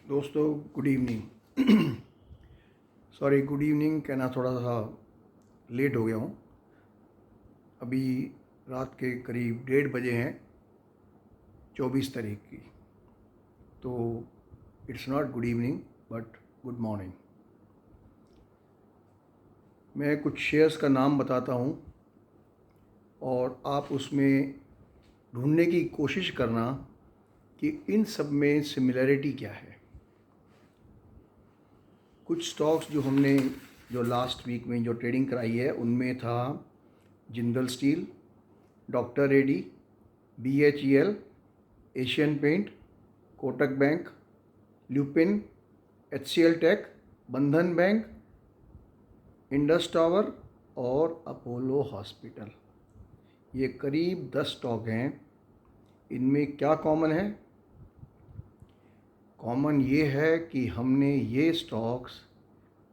दोस्तों, good evening. Sorry, good evening कहना थोड़ा सा लेट हो गया हूँ। अभी रात के करीब 1:30 बजे हैं, 24 तारीख की। तो it's not good evening but good morning. मैं कुछ शेयर्स का नाम बताता हूँ और आप उसमें ढूंढने की कोशिश करना कि इन सब में सिमिलैरिटी क्या है। कुछ स्टॉक्स जो लास्ट वीक में जो ट्रेडिंग कराई है उनमें था Jindal steel, doctor Reddy, BHEL, Asian paint, Kotak bank, Lupin, HCL tech, Bandhan bank, Indus tower और अपोलो हॉस्पिटल। ये करीब 10 स्टॉक हैं। इनमें क्या कॉमन है? कॉमन ये है कि हमने ये स्टॉक्स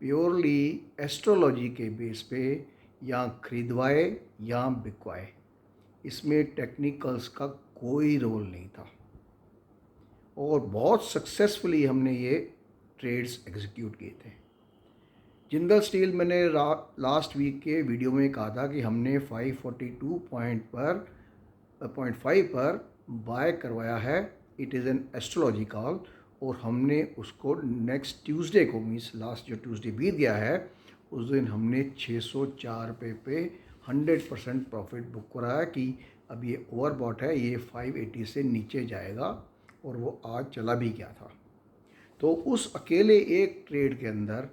प्योरली एस्ट्रोलॉजी के बेस पे या खरीदवाए या बिकवाए। इसमें टेक्निकल्स का कोई रोल नहीं था और बहुत सक्सेसफुली हमने ये ट्रेड्स एग्जीक्यूट किए थे। जिंदल स्टील मैंने लास्ट वीक के वीडियो में कहा था कि हमने 542.5 पर बाय करवाया है। It is an astrology call और हमने उसको नेक्स्ट ट्यूसडे को, मीन्स लास्ट जो ट्यूसडे बीत गया है, उस दिन हमने 604 रुपये पे 100% प्रॉफिट बुक कराया कि अब ये ओवरबॉट है, ये 580 से नीचे जाएगा और वो आज चला भी गया था। तो उस अकेले एक ट्रेड के अंदर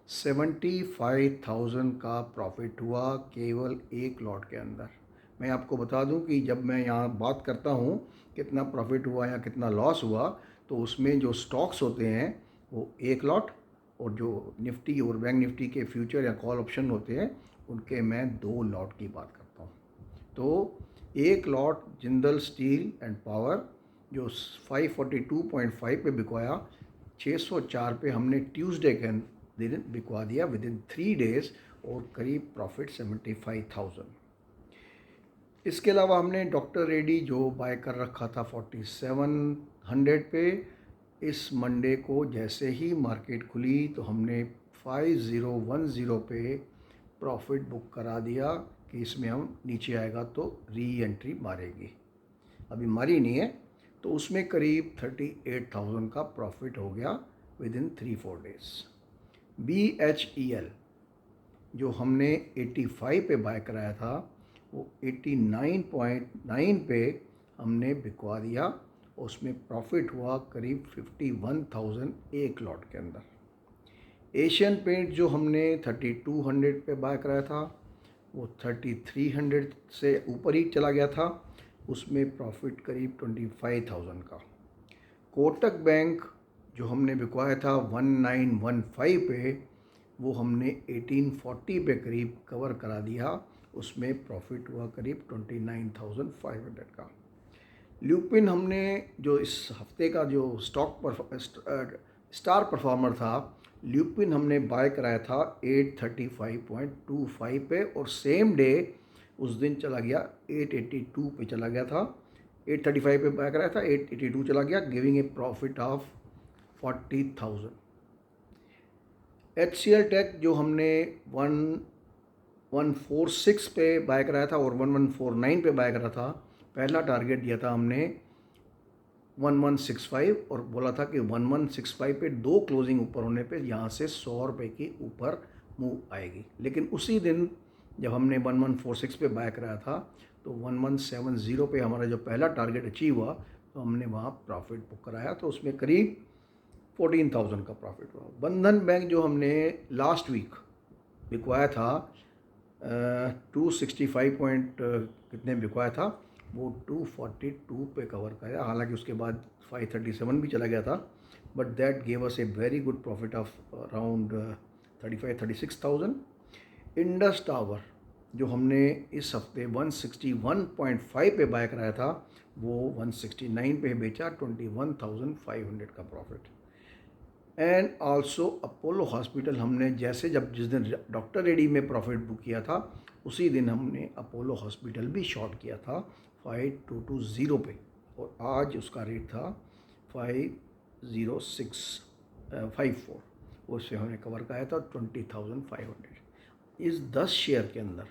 75,000 का प्रॉफिट हुआ केवल एक लॉट के अंदर। मैं आपको बता दूं कि जब मैं यहाँ बात करता हूँ कितना प्रॉफिट हुआ या कितना लॉस हुआ, तो उसमें जो स्टॉक्स होते हैं वो एक लॉट, और जो निफ्टी और बैंक निफ्टी के फ्यूचर या कॉल ऑप्शन होते हैं उनके मैं 2 लॉट की बात करता हूँ। तो एक lot Jindal steel and power जो 542.5 पे बिकवाया, 604 पे हमने ट्यूसडे के दिन बिकवा दिया विद इन 3 डेज़ और करीब प्रॉफिट 75,000। इसके अलावा हमने डॉक्टर रेड्डी जो बाय कर रखा था 4700 पे, इस मंडे को जैसे ही मार्केट खुली तो हमने 5010 पे प्रॉफिट बुक करा दिया कि इसमें हम नीचे आएगा तो री एंट्री मारेगी। अभी मारी नहीं है, तो उसमें करीब 38,000 का प्रॉफिट हो गया विद इन 3-4 डेज़। BHEL जो हमने 85 पे बाय कराया था वो 89.9 पे हमने बिकवा दिया और उसमें प्रॉफिट हुआ करीब 51,000 एक लॉट के अंदर। एशियन पेंट जो हमने 3200 पे बाय कराया था वो 3300 से ऊपर ही चला गया था, उसमें प्रॉफिट करीब 25,000 का। कोटक बैंक जो हमने बिकवाया था 1915 पे, वो हमने 1840 पे करीब कवर करा दिया, उसमें प्रॉफिट हुआ करीब 29,500 का। ल्यूपिन हमने जो इस हफ्ते का जो स्टार परफॉर्मर था, ल्यूपिन हमने बाय कराया था 835.25 पे और सेम डे उस दिन चला गया 882 पे चला गया था। 835 पे बाय कराया था, 882 चला गया, giving a profit of 40,000। HCL tech जो हमने 1146 पे बाय कराया था और 1149 पे बाय करा था, पहला टारगेट दिया था हमने 1165 और बोला था कि 1165 पे 2 क्लोजिंग ऊपर होने पे यहाँ से 100 रुपये के ऊपर मूव आएगी। लेकिन उसी दिन जब हमने 1146 पे बाय कराया था तो 1170 पे हमारा जो पहला टारगेट अचीव हुआ, तो हमने वहाँ प्रॉफिट बुक कराया, तो उसमें करीब 14,000 का प्रॉफिट हुआ। बंधन बैंक जो हमने लास्ट वीक बिकवाया था 265 पॉइंट कितने बिकवाया था, वो 242 पे कवर कराया। हालांकि उसके बाद 537 भी चला गया था, but that gave us a very good profit of around 35-36,000। Indus tower जो हमने इस हफ्ते 161.5 पे बाय कराया था, वो 169 पे बेचा, 21,500 का profit. And also Apollo hospital हमने जिस दिन डॉक्टर रेड्डी में प्रॉफिट बुक किया था, उसी दिन हमने अपोलो हॉस्पिटल भी शॉर्ट किया था 5220 पे और आज उसका रेट था 0.0654, उससे हमने कवर कराया था 20,500। इस 10 शेयर के अंदर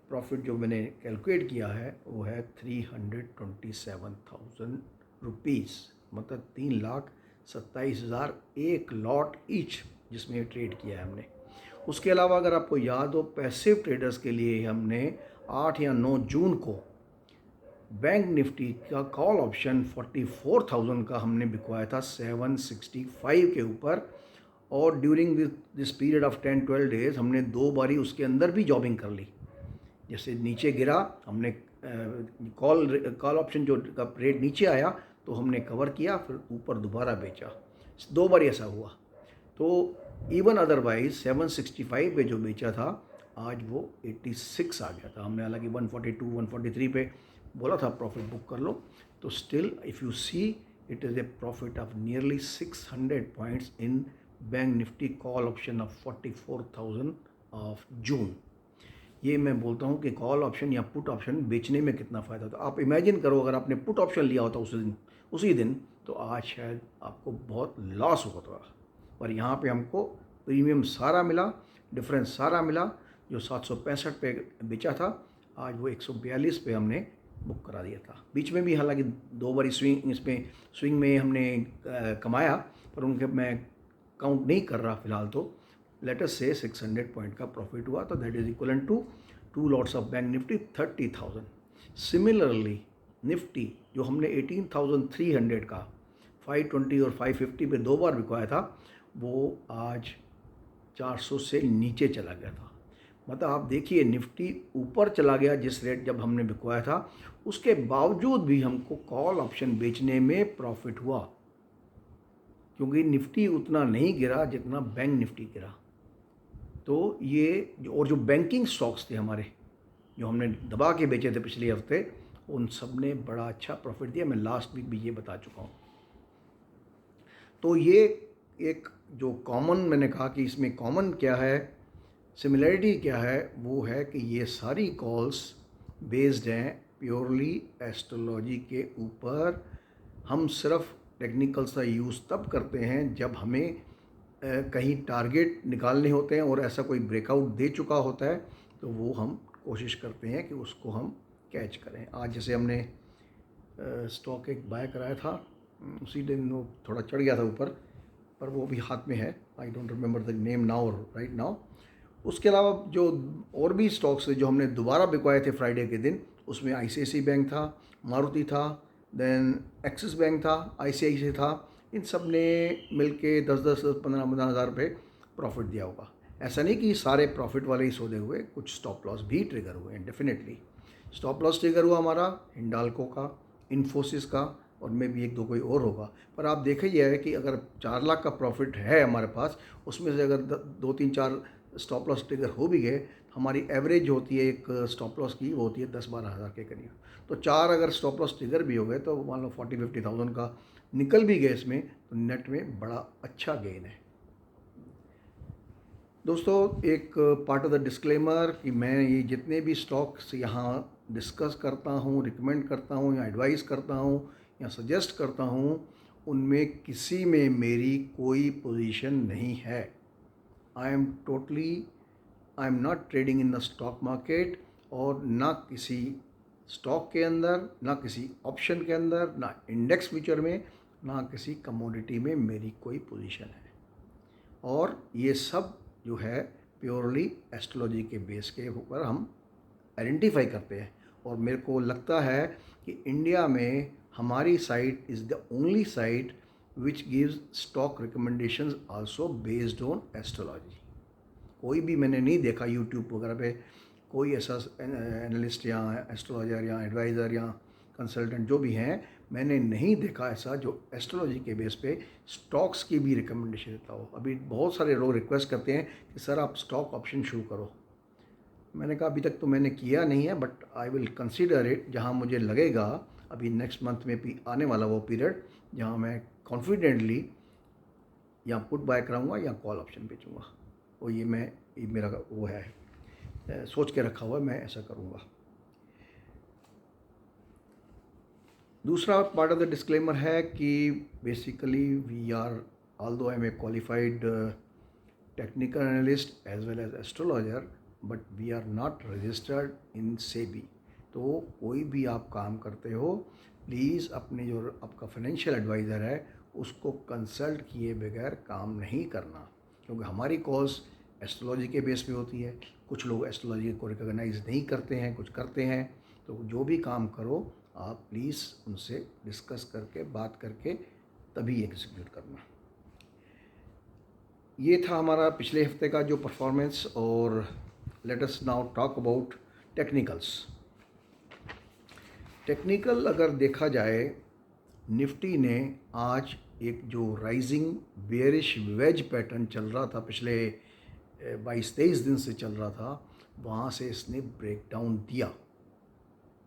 प्रॉफिट जो मैंने कैलकुलेट किया है वो है 327,000 रुपीज़, मतलब 3,27,000 एक लॉट ईच जिसमें ट्रेड किया है हमने। उसके अलावा अगर आपको याद हो, पैसिव ट्रेडर्स के लिए हमने 8 या 9 जून को बैंक निफ्टी का कॉल ऑप्शन 44,000 का हमने बिकवाया था 765 के ऊपर, और during this period of 10-12 days हमने 2 बारी उसके अंदर भी जॉबिंग कर ली। जैसे नीचे गिरा, हमने कॉल ऑप्शन जो का रेट नीचे आया तो हमने कवर किया, फिर ऊपर दोबारा बेचा। 2 बार ऐसा हुआ। तो इवन अदरवाइज 765 पे जो बेचा था आज वो 86 आ गया था। हमने हालांकि 142 143 पे बोला था प्रॉफिट बुक कर लो, तो still if you see it is a profit of nearly 600 points in bank Nifty call option of 44,000 of June. ये मैं बोलता हूँ कि कॉल ऑप्शन या पुट ऑप्शन बेचने में कितना फ़ायदा होता है। आप इमेजिन करो अगर आपने पुट ऑप्शन लिया होता उसी दिन तो आज शायद आपको बहुत लॉस होता। और यहाँ पे हमको प्रीमियम सारा मिला, डिफरेंस सारा मिला। जो 765 पे बेचा था आज वो 142 पे हमने बुक करा दिया था। बीच में भी हालांकि 2 बारी स्विंग में हमने कमाया, पर उनके मैं काउंट नहीं कर रहा फ़िलहाल। तो लेट अस से 600 पॉइंट का प्रॉफिट हुआ, तो that is equal to 2 lots of bank Nifty 30,000। Similarly Nifty जो हमने 18,300 का 520 और 550 पे 2 बार बिकवाया था वो आज 400 से नीचे चला गया था। मतलब आप देखिए निफ्टी ऊपर चला गया जिस रेट जब हमने बिकवाया था, उसके बावजूद भी हमको कॉल ऑप्शन बेचने में प्रॉफिट हुआ, क्योंकि निफ्टी उतना नहीं गिरा जितना बैंक निफ्टी गिरा। तो ये और जो बैंकिंग स्टॉक्स थे हमारे जो हमने दबा के बेचे थे पिछले हफ्ते, उन सब ने बड़ा अच्छा प्रॉफिट दिया। मैं लास्ट वीक भी ये बता चुका हूँ। तो ये एक जो कॉमन मैंने कहा कि इसमें कॉमन क्या है, सिमिलरिटी क्या है, वो है कि ये सारी कॉल्स बेस्ड हैं प्योरली एस्ट्रोलॉजी के ऊपर। हम सिर्फ टेक्निकल सा यूज़ तब करते हैं जब हमें कहीं टारगेट निकालने होते हैं और ऐसा कोई ब्रेकआउट दे चुका होता है, तो वो हम कोशिश करते हैं कि उसको हम कैच करें। आज जैसे हमने स्टॉक एक बाय कराया था, उसी दिन वो थोड़ा चढ़ गया था ऊपर, पर वो भी हाथ में है। I don't remember the name now right now. उसके अलावा जो और भी स्टॉक्स जो हमने दोबारा बिकवाए थे फ्राइडे के दिन, उसमें ICICI बैंक था, मारुति था, देन एक्सिस बैंक था, ICICI था। इन सब ने मिल के 10-10, 15-15 हज़ार रुपये प्रॉफिट दिया होगा। ऐसा नहीं कि सारे प्रॉफिट वाले ही सौदे हुए, कुछ स्टॉप लॉस भी ट्रिगर हुए हैं। डेफिनेटली स्टॉप लॉस ट्रिगर हुआ हमारा हिंडाल्को का, इन्फोसिस का, और मे भी 1-2 कोई और होगा। पर आप देखिए है कि अगर 4 लाख का प्रॉफिट है हमारे पास, उसमें से अगर 2-3-4 स्टॉप लॉस ट्रिगर हो भी गए, हमारी एवरेज होती है एक स्टॉप लॉस की, वो होती है 10-12 हज़ार के करीब। तो 4 अगर स्टॉप लॉस ट्रिगर भी हो गए तो मान लो 40-50,000 का निकल भी गए इसमें, तो नेट में बड़ा अच्छा गेन है। दोस्तों एक पार्ट ऑफ द डिस्क्लेमर कि मैं ये जितने भी स्टॉक्स यहाँ डिस्कस करता हूँ, रिकमेंड करता हूँ या एडवाइस करता हूँ या सजेस्ट करता हूँ, उनमें किसी में मेरी कोई पोजीशन नहीं है। I am not trading in the stock market, और ना किसी स्टॉक के अंदर, ना किसी ऑप्शन के अंदर, ना इंडेक्स फ्यूचर में, ना किसी कमोडिटी में मेरी कोई पोजीशन है। और ये सब जो है प्योरली एस्ट्रोलॉजी के बेस के ऊपर हम आइडेंटिफाई करते हैं। और मेरे को लगता है कि इंडिया में हमारी site is the only site which gives stock recommendations also based on astrology. कोई भी मैंने नहीं देखा यूट्यूब वगैरह पे कोई ऐसा एनालिस्ट या एस्ट्रोलॉजर या एडवाइज़र या कंसल्टेंट जो भी हैं, मैंने नहीं देखा ऐसा जो एस्ट्रोलॉजी के बेस पे स्टॉक्स की भी रिकमेंडेशन देता हो। अभी बहुत सारे लोग रिक्वेस्ट करते हैं कि सर आप स्टॉक ऑप्शन शुरू करो। मैंने कहा अभी तक तो मैंने किया नहीं है, but I will consider it जहाँ मुझे लगेगा। अभी नेक्स्ट मंथ में भी आने वाला वो पीरियड जहाँ मैं कॉन्फिडेंटली या पुट बाय कराऊँगा या कॉल ऑप्शन बेचूँगा। वो ये मेरा वो है, सोच के रखा हुआ है, मैं ऐसा करूँगा। दूसरा पार्ट ऑफ द डिस्क्लेमर है कि basically we are, although I am a qualified technical analyst as well as astrologer, but we are not registered in SEBI। तो कोई भी आप काम करते हो, प्लीज़ अपने जो आपका फाइनेंशियल एडवाइज़र है उसको कंसल्ट किए बगैर काम नहीं करना, क्योंकि हमारी कॉज एस्ट्रोलॉजी के बेस पे होती है। कुछ लोग एस्ट्रोलॉजी को रिकॉग्नाइज नहीं करते हैं, कुछ करते हैं। तो जो भी काम करो आप प्लीज़ उनसे डिस्कस करके, बात करके तभी एग्जीक्यूट करना। ये था हमारा पिछले हफ्ते का जो परफॉर्मेंस, और let us now talk about technicals. Technical अगर देखा जाए, निफ्टी ने आज एक जो राइजिंग बेयरिश वेज पैटर्न चल रहा था, पिछले 22-23 दिन से चल रहा था, वहाँ से इसने ब्रेकडाउन दिया।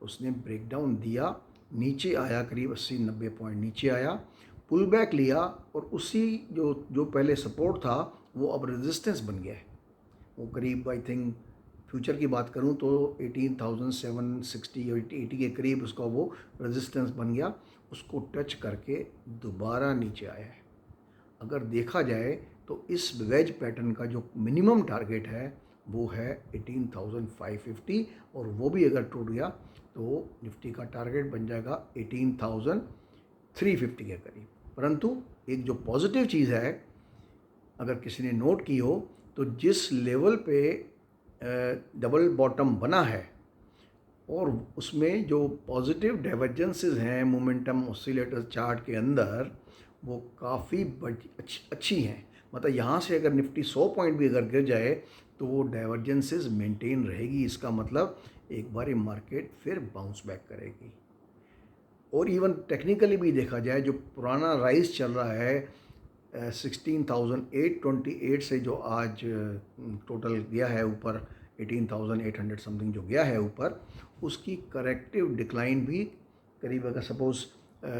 उसने ब्रेकडाउन दिया, नीचे आया, करीब 80-90 पॉइंट नीचे आया, पुल बैक लिया, और उसी जो पहले सपोर्ट था वो अब रेजिस्टेंस बन गया है। वो करीब, आई थिंक फ्यूचर की बात करूं तो 18,760 और 80 के करीब उसका वो रेजिस्टेंस बन गया। उसको टच करके दोबारा नीचे आया है। अगर देखा जाए तो इस वेज पैटर्न का जो मिनिमम टारगेट है वो है 18,550, और वो भी अगर टूट गया तो निफ्टी का टारगेट बन जाएगा 18,350 के करीब। परंतु एक जो पॉजिटिव चीज़ है, अगर किसी ने नोट की हो, तो जिस लेवल पे डबल बॉटम बना है और उसमें जो पॉजिटिव डाइवर्जेंसेस हैं मोमेंटम ऑसिलेटर चार्ट के अंदर, वो काफ़ी अच्छी हैं। मतलब यहाँ से अगर निफ्टी 100 पॉइंट भी अगर गिर जाए तो वो डाइवर्जेंसेस मेंटेन रहेगी। इसका मतलब एक बार ये मार्केट फिर बाउंस बैक करेगी। और इवन टेक्निकली भी देखा जाए, जो पुराना राइज चल रहा है 16,828 से, जो आज टोटल गया है ऊपर 18,800 समथिंग जो गया है ऊपर, उसकी करेक्टिव डिक्लाइन भी करीब, अगर सपोज़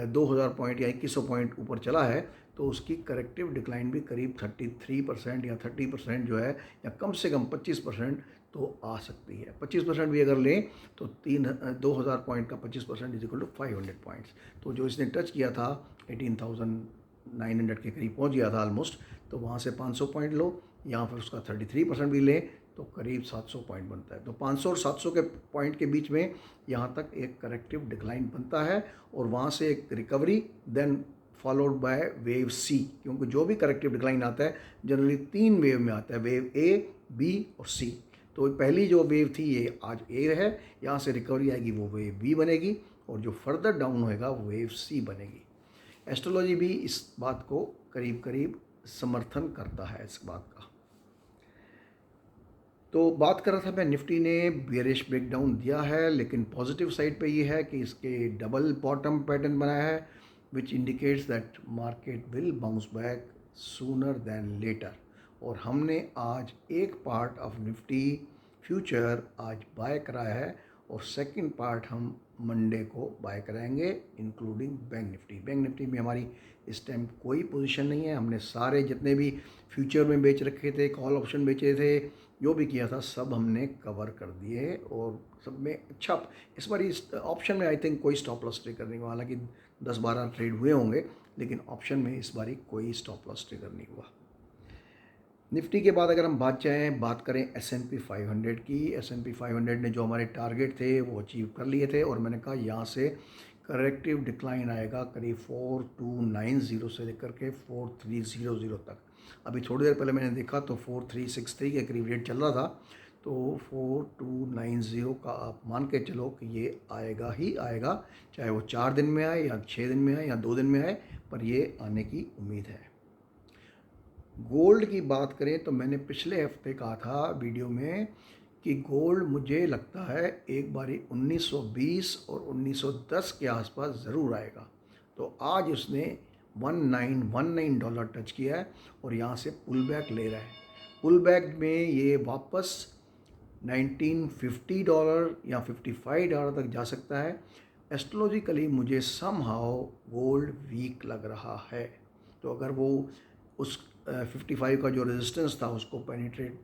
2,000 पॉइंट या 2,100 पॉइंट ऊपर चला है तो उसकी करेक्टिव डिक्लाइन भी करीब 33% या 30% जो है, या कम से कम 25% तो आ सकती है। 25% भी अगर लें तो 2,000 पॉइंट का 25% इज इक्वल टू 500 पॉइंट्स। तो जो इसने टच किया था 18,900 के करीब पहुंच गया था ऑलमोस्ट, तो वहाँ से 500 पॉइंट लो, यहाँ पर उसका 33% भी लें तो करीब 700 पॉइंट बनता है। तो 500 और 700 के पॉइंट के बीच में यहाँ तक एक करेक्टिव डिक्लाइन बनता है, और वहाँ से एक recovery, then followed by wave C. क्योंकि जो भी करेक्टिव डिक्लाइन आता है जनरली 3 वेव में आता है, वेव ए, बी और सी। तो पहली जो वेव थी ये आज ए है, यहाँ से रिकवरी आएगी वो वेव बी बनेगी, और जो फर्दर डाउन होएगा वो वेव सी बनेगी। एस्ट्रोलॉजी भी इस बात को करीब करीब समर्थन करता है इस बात का। तो बात कर रहा था मैं, निफ्टी ने बियरिश ब्रेकडाउन दिया है, लेकिन पॉजिटिव साइड पे ये है कि इसके डबल बॉटम पैटर्न बनाया है, which indicates that market will bounce back sooner than later. और हमने आज एक पार्ट ऑफ निफ्टी फ्यूचर आज बाय कराया है, और सेकंड पार्ट हम मंडे को बाय कराएंगे, including bank Nifty. Bank Nifty में हमारी इस टाइम कोई पोजीशन नहीं है। हमने सारे जितने भी फ्यूचर में बेच रखे थे, कॉल ऑप्शन बेचे थे, जो भी किया था सब हमने कवर कर दिए, और सब में अच्छा। इस बार इस ऑप्शन में आई थिंक कोई स्टॉप लॉस ट्रिगर नहीं हुआ, हालांकि 10-12 ट्रेड हुए होंगे, लेकिन ऑप्शन में इस बार कोई स्टॉप लॉस ट्रिगर नहीं हुआ। निफ्टी के बाद अगर हम बात करें S&P 500 की, S&P 500 ने जो हमारे टारगेट थे वो अचीव कर लिए थे, और मैंने कहा यहाँ से करेक्टिव डिक्लाइन आएगा करीब 4290 से लेकर के 4300 तक। अभी थोड़ी देर पहले मैंने देखा तो 4363 के करीब रेट चल रहा था, तो 4290 का आप मान के चलो कि ये आएगा ही आएगा, चाहे वो 4 दिन में आए या 6 दिन में आए या 2 दिन में आए, पर ये आने की उम्मीद है। गोल्ड की बात करें तो मैंने पिछले हफ्ते कहा था वीडियो में कि गोल्ड मुझे लगता है एक बारी 1920 और 1910 के आसपास ज़रूर आएगा। तो आज उसने $1919 टच किया है, और यहाँ से पुल बैक ले रहा है। पुल बैक में ये वापस $1950 या $55 तक जा सकता है। एस्ट्रोलॉजिकली मुझे समहाउ गोल्ड वीक लग रहा है, तो अगर वो उस 55 का जो रेजिस्टेंस था उसको पेनिट्रेट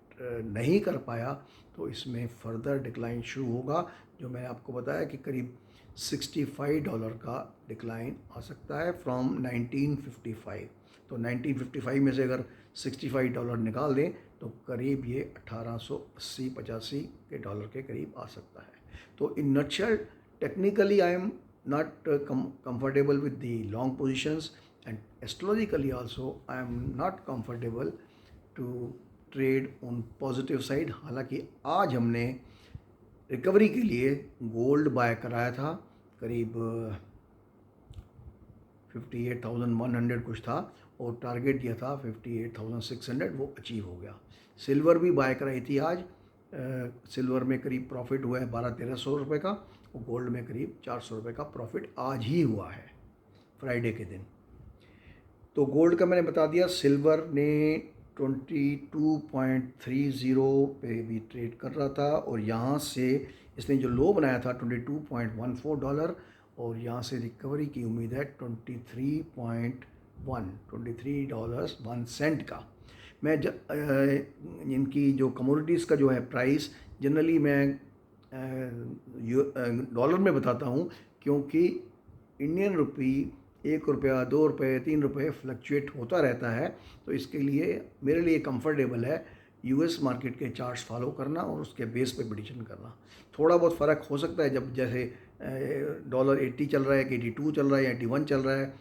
नहीं कर पाया तो इसमें फर्दर डिक्लाइन शुरू होगा। जो मैंने आपको बताया कि करीब $65 का डिक्लाइन आ सकता है फ्रॉम 1955। तो 1955 में से अगर $65 निकाल दें तो करीब ये 1880-85 के डॉलर के करीब आ सकता है। तो in nutshell, technically I am not comfortable with the long positions, and astrologically also I am not comfortable to trade on positive side। हालांकि आज हमने रिकवरी के लिए गोल्ड बाय कराया था, करीब 58,100 कुछ था, और टारगेट दिया था 58,600, वो अचीव हो गया। सिल्वर भी बाय कराई थी आज, सिल्वर में करीब प्रॉफिट हुआ है 1200-1300 रुपये का, और गोल्ड में करीब 400 रुपये का प्रॉफिट आज ही हुआ है फ्राइडे के दिन। तो गोल्ड का मैंने बता दिया। सिल्वर ने 22.30 पे भी ट्रेड कर रहा था, और यहाँ से इसने जो लो बनाया था $22.14, और यहाँ से रिकवरी की उम्मीद है $23.1 का। मैं इनकी जो कमोडिटीज़ का जो है प्राइस जनरली मैं डॉलर में बताता हूँ, क्योंकि इंडियन रुपी 1 रुपया, 2 रुपये, 3 रुपये फ्लक्चुएट होता रहता है। तो इसके लिए मेरे लिए कंफर्टेबल है यूएस मार्केट के चार्ट्स फॉलो करना और उसके बेस पे प्रेडिक्शन करना। थोड़ा बहुत फ़र्क हो सकता है, जब जैसे डॉलर 80 चल रहा है कि 82 चल रहा है या 81 चल रहा है,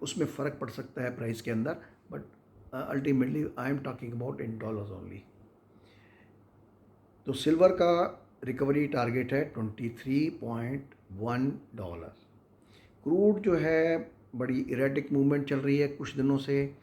उसमें फ़र्क पड़ सकता है प्राइस के अंदर, but ultimately I am talking about in dollars only. तो सिल्वर का रिकवरी टारगेट है $23.1। क्रूड जो है बड़ी इरेटिक मूवमेंट चल रही है कुछ दिनों से।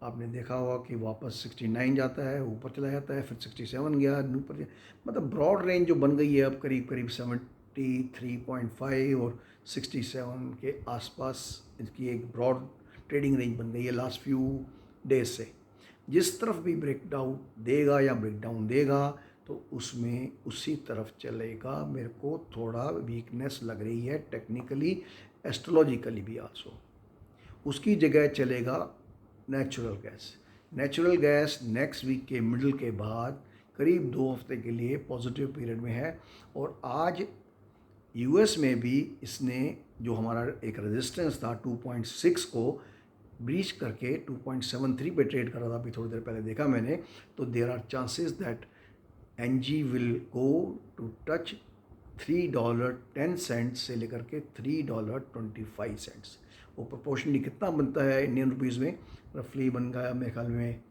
आपने देखा होगा कि वापस 69 जाता है, ऊपर चला जाता है, फिर 67 गया, ऊपर, मतलब ब्रॉड रेंज जो बन गई है अब करीब करीब 73.5 और 67 के आसपास इसकी एक ब्रॉड ट्रेडिंग रेंज बन गई है लास्ट फ्यू डेज से। जिस तरफ भी ब्रेकडाउन देगा या ब्रेकडाउन देगा तो उसमें उसी तरफ चलेगा। मेरे को थोड़ा वीकनेस लग रही है टेक्निकली, एस्ट्रोलॉजिकली भी आल्सो। उसकी जगह चलेगा natural gas. Natural gas next week के मिडल के बाद करीब 2 हफ्ते के लिए पॉजिटिव पीरियड में है, और आज यूएस में भी इसने जो हमारा एक रेजिस्टेंस था 2.6 को ब्रीच करके 2.73 पे ट्रेड कर रहा था, अभी थोड़ी देर पहले देखा मैंने। तो there are chances that NG will go to touch $3.10 से लेकर के $3.25। वो प्रोपोर्शनली कितना बनता है इंडियन रुपीज़ में, रफली बन गया मेरे ख्याल में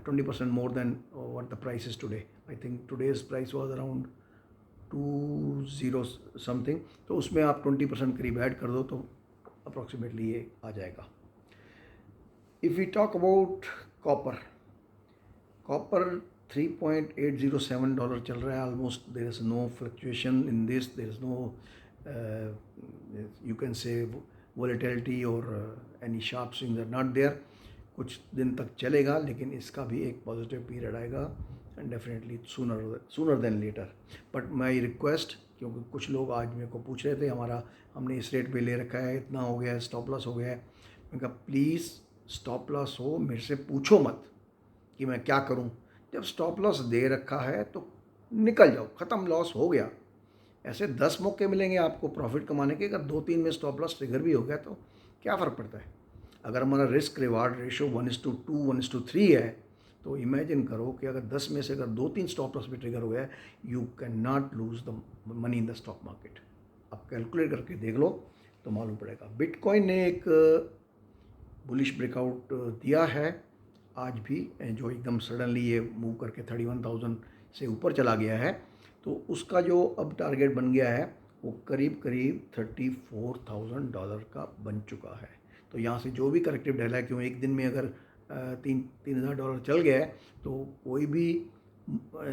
20% more than what the price is today. I think today's price was around 20 something, तो उसमें आप 20% करीब ऐड कर दो तो अप्रॉक्सीमेटली ये आ जाएगा। If we talk about copper, copper $3.807 चल रहा है almost. There is no fluctuation in this, there is no you can say volatility और any sharp swings are not there. कुछ दिन तक चलेगा, लेकिन इसका भी एक पॉजिटिव पीरियड आएगा and definitely sooner than later. But my request, क्योंकि कुछ लोग आज मेरे को पूछ रहे थे हमने इस रेट पे ले रखा है, इतना हो गया है, स्टॉप लॉस हो गया है। मैंने कहा प्लीज़ स्टॉप लॉस हो मेरे से पूछो मत कि मैं क्या करूं। जब स्टॉप लॉस दे रखा है तो निकल जाओ, ख़त्म, लॉस हो गया। ऐसे 10 मौके मिलेंगे आपको प्रॉफिट कमाने के, अगर 2-3 में स्टॉप लॉस ट्रिगर भी हो गया तो क्या फ़र्क पड़ता है। अगर हमारा रिस्क रिवार्ड रेशो 1:2, 1:3 है, तो इमेजिन करो कि अगर 10 में से अगर 2-3 स्टॉप लॉस भी ट्रिगर हो गया, you can not lose the money in the stock market. आप कैलकुलेट करके देख लो तो मालूम पड़ेगा। बिटकॉइन ने एक बुलिश ब्रेकआउट दिया है आज भी, जो एकदम सडनली ये मूव करके 31,000 से ऊपर चला गया है। तो उसका जो अब टारगेट बन गया है वो करीब करीब $34,000 का बन चुका है। तो यहाँ से जो भी करेक्टिव डाला है, क्यों एक दिन में अगर $3,000 चल गया है, तो कोई भी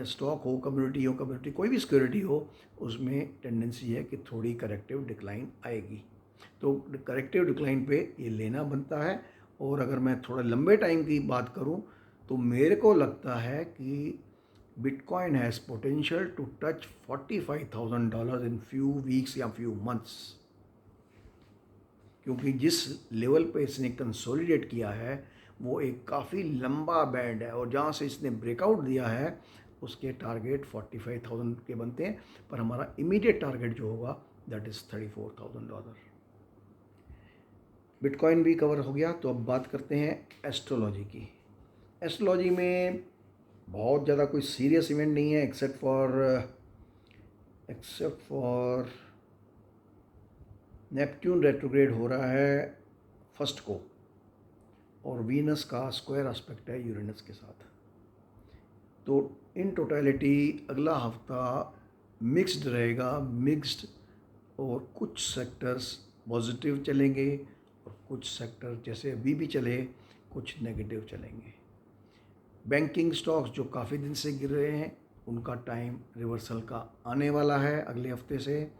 स्टॉक हो, कम्युनिटी कोई भी सिक्योरिटी हो, उसमें टेंडेंसी है कि थोड़ी करेक्टिव डिक्लाइन आएगी। तो करेक्टिव डिक्लाइन पे ये लेना बनता है। और अगर मैं थोड़ा लंबे टाइम की बात करूं तो मेरे को लगता है कि bitcoin has potential to touch $45,000 in few weeks या फ्यू मंथ्स, क्योंकि जिस लेवल पे इसने कंसोलिडेट किया है वो एक काफ़ी लंबा बैंड है, और जहाँ से इसने ब्रेकआउट दिया है उसके टारगेट 45,000 के बनते हैं। पर हमारा इमीडिएट टारगेट जो होगा दैट इज़ $34,000। बिटकॉइन भी कवर हो गया। तो अब बात करते हैं एस्ट्रोलॉजी की। एस्ट्रोलॉजी में बहुत ज़्यादा कोई सीरियस इवेंट नहीं है, एक्सेप्ट फॉर नेपट्यून रेट्रोग्रेड हो रहा है फर्स्ट को, और वीनस का स्क्वायर एस्पेक्ट है यूरेनस के साथ। तो इन टोटलिटी अगला हफ्ता मिक्स्ड रहेगा, मिक्स्ड, और कुछ सेक्टर्स पॉजिटिव चलेंगे और कुछ सेक्टर जैसे अभी भी चले कुछ नेगेटिव चलेंगे। बैंकिंग स्टॉक्स जो काफ़ी दिन से गिर रहे हैं उनका टाइम रिवर्सल का आने वाला है अगले हफ्ते से,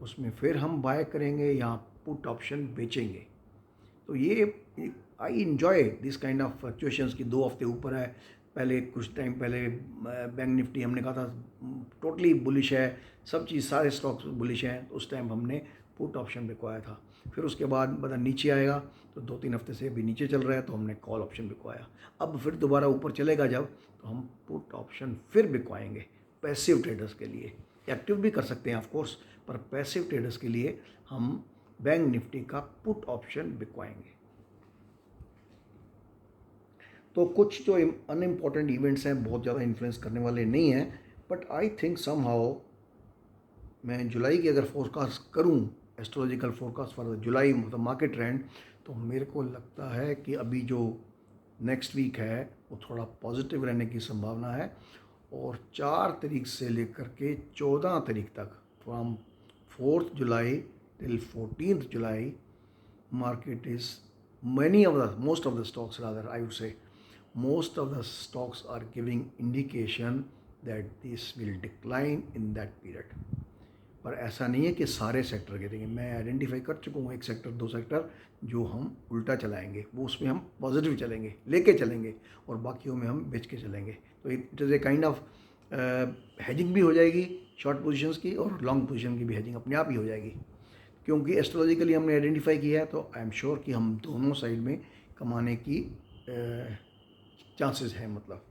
उसमें फिर हम बाय करेंगे या पुट ऑप्शन बेचेंगे। तो ये I enjoy this kind of fluctuations की 2 हफ्ते ऊपर है। पहले कुछ टाइम पहले बैंक निफ्टी हमने कहा था टोटली बुलिश है, सब चीज़ सारे स्टॉक्स बुलिश हैं, तो उस टाइम हमने पुट ऑप्शन बिकवाया था। फिर उसके बाद पता नीचे आएगा, तो 2-3 हफ्ते से अभी नीचे चल रहा है तो हमने कॉल ऑप्शन बिकवाया। अब फिर दोबारा ऊपर चलेगा जब, तो हम पुट ऑप्शन फिर बिकवाएंगे पैसिव ट्रेडर्स के लिए। एक्टिव भी कर सकते हैं ऑफ कोर्स, पर पैसिव ट्रेडर्स के लिए हम बैंक निफ्टी का पुट ऑप्शन बिकवाएंगे। तो कुछ जो अनइम्पॉर्टेंट इवेंट्स हैं बहुत ज़्यादा इन्फ्लुएंस करने वाले नहीं हैं, बट आई थिंक समहाउ मैं जुलाई की अगर फोरकास्ट करूं, एस्ट्रोलॉजिकल फोरकास्ट फॉर जुलाई मतलब मार्केट ट्रेंड, तो मेरे को लगता है कि अभी जो नेक्स्ट वीक है वो थोड़ा पॉजिटिव रहने की संभावना है। और 4 तारीख से लेकर के 14 तारीख तक, from 4th July till 14th July, market is most of the stocks rather I would say most of the stocks are giving indication that this will decline in that period। पर ऐसा नहीं है कि सारे सेक्टर गिरेंगे, मैं identify कर चुका हूँ 1 सेक्टर 2 सेक्टर जो हम उल्टा चलाएंगे, वो उसमें हम पॉजिटिव चलेंगे, लेके चलेंगे, और बाकियों में हम बेच के चलेंगे। तो it is a kind of hedging भी हो जाएगी शॉर्ट पोजीशंस की, और लॉन्ग पोजीशन की भी हेजिंग अपने आप ही हो जाएगी, क्योंकि एस्ट्रोलॉजिकली हमने आइडेंटिफाई किया है। तो आई एम श्योर कि हम दोनों साइड में कमाने की चांसेस हैं मतलब।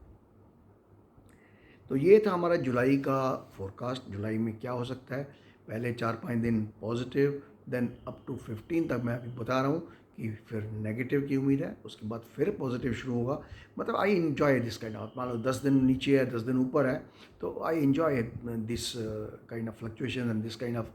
तो ये था हमारा जुलाई का फोरकास्ट। जुलाई में क्या हो सकता है, पहले 4-5 दिन पॉजिटिव, देन अप टू 15 तक मैं अभी बता रहा हूँ कि फिर नेगेटिव की उम्मीद है, उसके बाद फिर पॉजिटिव शुरू होगा। मतलब I enjoy this kind of, मान लो 10 दिन नीचे है 10 दिन ऊपर है, तो I enjoy this kind of fluctuation and this kind of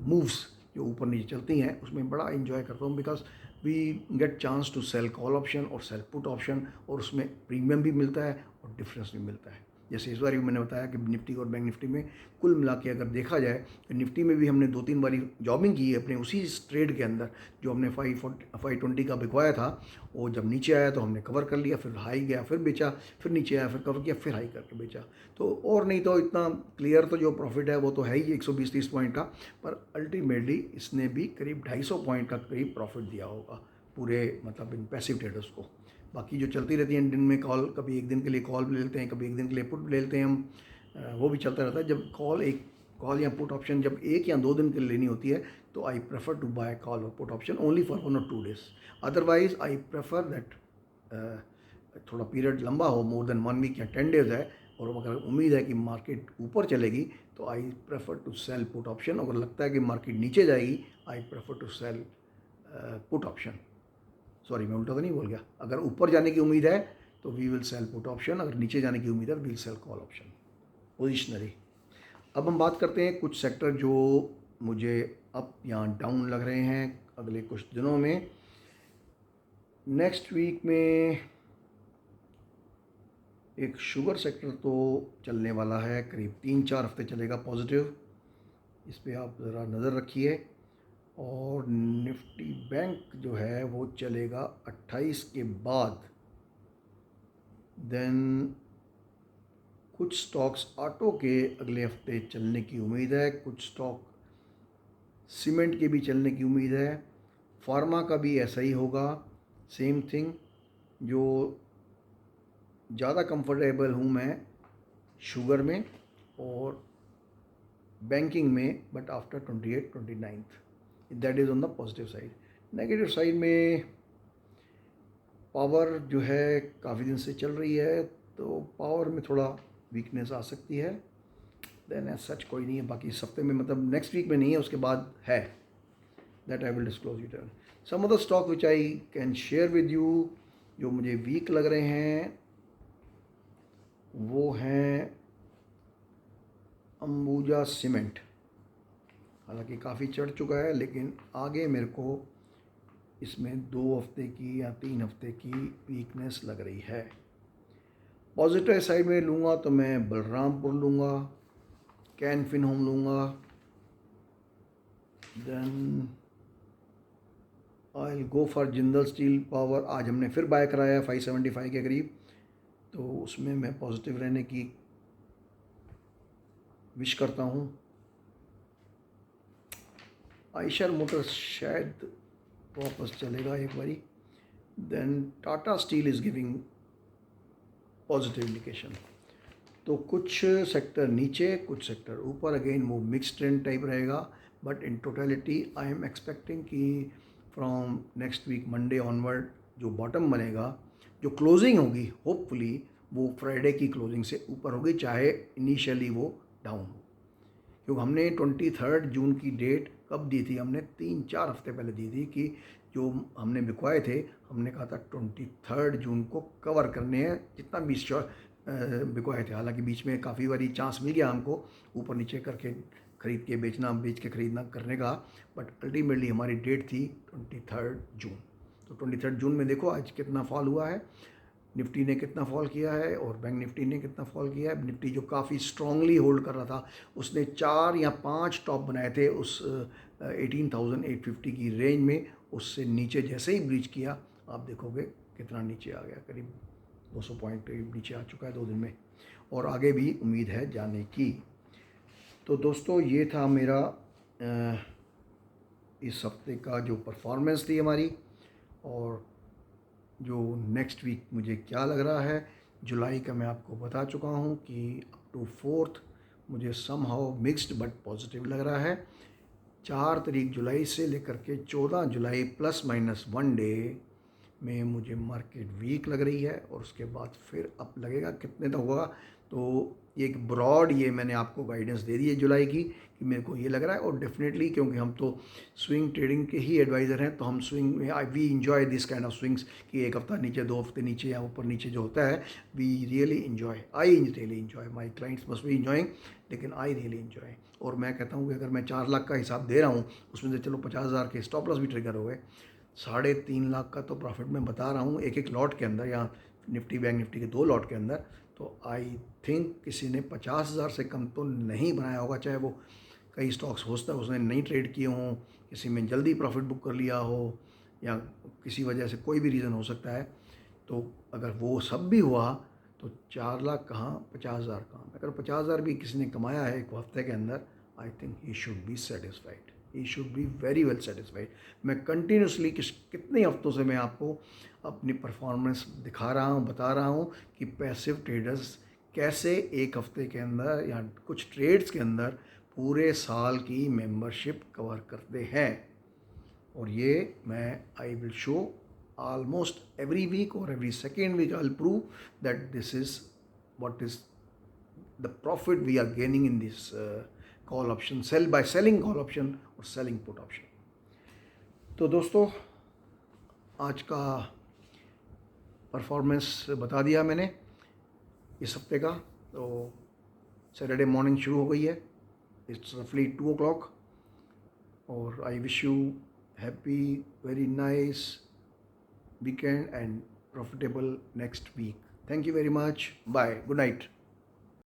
moves जो ऊपर नीचे चलती हैं, उसमें बड़ा इन्जॉय करता हूँ, because we get chance to sell call option और सेल पुट ऑप्शन, और उसमें प्रीमियम भी मिलता है और डिफरेंस भी मिलता है। जैसे इस बार भी मैंने बताया कि निफ्टी और बैंक निफ्टी में कुल मिला के अगर देखा जाए तो निफ्टी में भी हमने 2-3 बारी जॉबिंग की है अपने उसी ट्रेड के अंदर, जो हमने 520 का बिकवाया था, वो जब नीचे आया तो हमने कवर कर लिया, फिर हाई गया फिर बेचा, फिर नीचे आया फिर कवर किया, फिर हाई करके बेचा। तो और नहीं तो इतना क्लियर तो जो प्रॉफिट है वो तो है ही 120-30 पॉइंट का, पर अल्टीमेटली इसने भी करीब 250 पॉइंट का करीब प्रॉफिट दिया होगा पूरे मतलब इन पैसिव ट्रेडर्स को। बाकी जो चलती रहती हैं दिन में कॉल, कभी एक दिन के लिए कॉल ले लेते हैं, कभी एक दिन के लिए पुट ले लेते हैं हम, वो भी चलता रहता है। जब कॉल या पुट ऑप्शन जब 1 या 2 दिन के लिए लेनी होती है, तो I prefer to buy call और पुट ऑप्शन ओनली फॉर 1 और 2 days. Otherwise I prefer that थोड़ा पीरियड लंबा हो, मोर देन 1 वीक या 10 डेज है, और अगर उम्मीद है कि मार्केट ऊपर चलेगी तो I prefer to sell put option. अगर लगता है कि मार्केट नीचे जाएगी, I prefer to sell put option. Sorry मैं उल्टा तो नहीं बोल गया, अगर ऊपर जाने की उम्मीद है तो we will sell put option, अगर नीचे जाने की उम्मीद है we will sell call option पोजिशनरी। अब हम बात करते हैं कुछ सेक्टर जो मुझे अप या डाउन लग रहे हैं अगले कुछ दिनों में। नेक्स्ट वीक में एक शुगर सेक्टर तो चलने वाला है, करीब 3-4 हफ्ते चलेगा पॉजिटिव, इस पर आप ज़रा नज़र रखिए। और निफ्टी बैंक जो है वो चलेगा 28 के बाद। देन कुछ स्टॉक्स ऑटो के अगले हफ्ते चलने की उम्मीद है, कुछ स्टॉक सीमेंट के भी चलने की उम्मीद है, फार्मा का भी ऐसा ही होगा, सेम थिंग। जो ज़्यादा कंफर्टेबल हूँ मैं शुगर में और बैंकिंग में, but after 28-29 that is on the positive side. Negative side में पावर जो है काफ़ी दिन से चल रही है, तो पावर में थोड़ा वीकनेस आ सकती है। देन एज सच कोई नहीं है बाकी इस हफ्ते में, मतलब नेक्स्ट वीक में नहीं है, उसके बाद है, that I will disclose it. Some of the stock which I can share with you जो मुझे वीक लग रहे हैं वो हैं अंबुजा सीमेंट। हालांकि काफ़ी चढ़ चुका है लेकिन आगे मेरे को इसमें 2 हफ्ते की या 3 हफ्ते की वीकनेस लग रही है। पॉजिटिव साइड में लूँगा तो मैं बलरामपुर लूँगा, कैन फिन होम लूँगा, then I will go for Jindal steel power. आज हमने फिर बाय कराया 575 के करीब, तो उसमें मैं पॉजिटिव रहने की विश करता हूँ। आयशर मोटर्स शायद वापस चलेगा एक बारी। Then Tata steel is giving positive indication. तो कुछ सेक्टर नीचे कुछ सेक्टर ऊपर, अगेन वो मिक्स ट्रेंड टाइप रहेगा, but in totality I am expecting कि from next week Monday onward जो बॉटम बनेगा, जो क्लोजिंग होगी होपफुली वो फ्राइडे की क्लोजिंग से ऊपर होगी, चाहे इनिशियली वो डाउन हो। क्योंकि हमने 23 जून की डेट कब दी थी, हमने 3-4 हफ्ते पहले दी थी कि जो हमने बिकवाए थे, हमने कहा था 23 जून को कवर करने हैं जितना भी बिकवाए थे। हालांकि बीच में काफ़ी बारी चांस मिल गया हमको ऊपर नीचे करके ख़रीद के बेचना, बेच के ख़रीदना करने का, बट अल्टीमेटली हमारी डेट थी 23 जून। तो 23 जून में देखो आज कितना फॉल हुआ है, निफ्टी ने कितना फॉल किया है और बैंक निफ्टी ने कितना फॉल किया है। निफ्टी जो काफ़ी स्ट्रांगली होल्ड कर रहा था, उसने 4 या 5 टॉप बनाए थे उस 18,850 की रेंज में, उससे नीचे जैसे ही ब्रीच किया आप देखोगे कितना नीचे आ गया, करीब 200 पॉइंट करीब नीचे आ चुका है 2 दिन में, और आगे भी उम्मीद है जाने की। तो दोस्तों ये था मेरा इस हफ्ते का जो परफॉर्मेंस थी हमारी, और जो नेक्स्ट वीक मुझे क्या लग रहा है जुलाई का मैं आपको बता चुका हूँ कि अप टू 4 मुझे somehow mixed but positive लग रहा है। 4 तारीख जुलाई से लेकर के 14 जुलाई ±1 डे में मुझे मार्केट वीक लग रही है, और उसके बाद फिर अप लगेगा। कितने तक होगा तो एक ब्रॉड ये मैंने आपको गाइडेंस दे दी है जुलाई की कि मेरे को ये लग रहा है। और डेफिनेटली क्योंकि हम तो स्विंग ट्रेडिंग के ही एडवाइज़र हैं, तो हम स्विंग में we enjoy this kind of swings कि एक हफ्ता नीचे 2 हफ्ते नीचे या ऊपर नीचे जो होता है, we really enjoy, I really enjoy, my clients must be enjoying, लेकिन आई रियली इंजॉय। और मैं कहता हूँ कि अगर मैं 4 लाख का हिसाब दे रहा हूँ, उसमें से चलो 50,000 के स्टॉप लॉस भी ट्रिगर हो गए, 3.5 लाख का तो प्रॉफिट मैं बता रहा हूँ एक एक लॉट के अंदर, या निफ्टी बैंक निफ्टी के 2 लॉट के अंदर। तो आई थिंक किसी ने 50,000 से कम तो नहीं बनाया होगा, चाहे वो कई स्टॉक्स हो सकता है उसने नहीं ट्रेड किए हों, किसी में जल्दी प्रॉफिट बुक कर लिया हो, या किसी वजह से कोई भी रीज़न हो सकता है। तो अगर वो सब भी हुआ तो 4 लाख कहाँ, 50,000 कहाँ। अगर 50,000 भी किसी ने कमाया है एक हफ्ते के अंदर, I think he should be satisfied, he should be very well satisfied. मैं कंटिन्यूसली कितने हफ्तों से मैं आपको अपनी परफॉर्मेंस दिखा रहा हूँ, बता रहा हूँ कि पैसिव ट्रेडर्स कैसे एक हफ्ते के अंदर या कुछ ट्रेड्स के अंदर पूरे साल की मेंबरशिप कवर करते हैं। और ये मैं I will show almost every week or every second week I'll prove that this is what is the profit we are gaining in this call option, sell by selling call option or selling put option. तो दोस्तों आज का performance बता दिया मैंने इस हफ्ते का। तो सैटरडे मॉर्निंग शुरू हो गई है, इट्स रफली 2 o'clock, और I wish you happy very nice weekend and profitable next week. Thank you very much. Bye. Good night.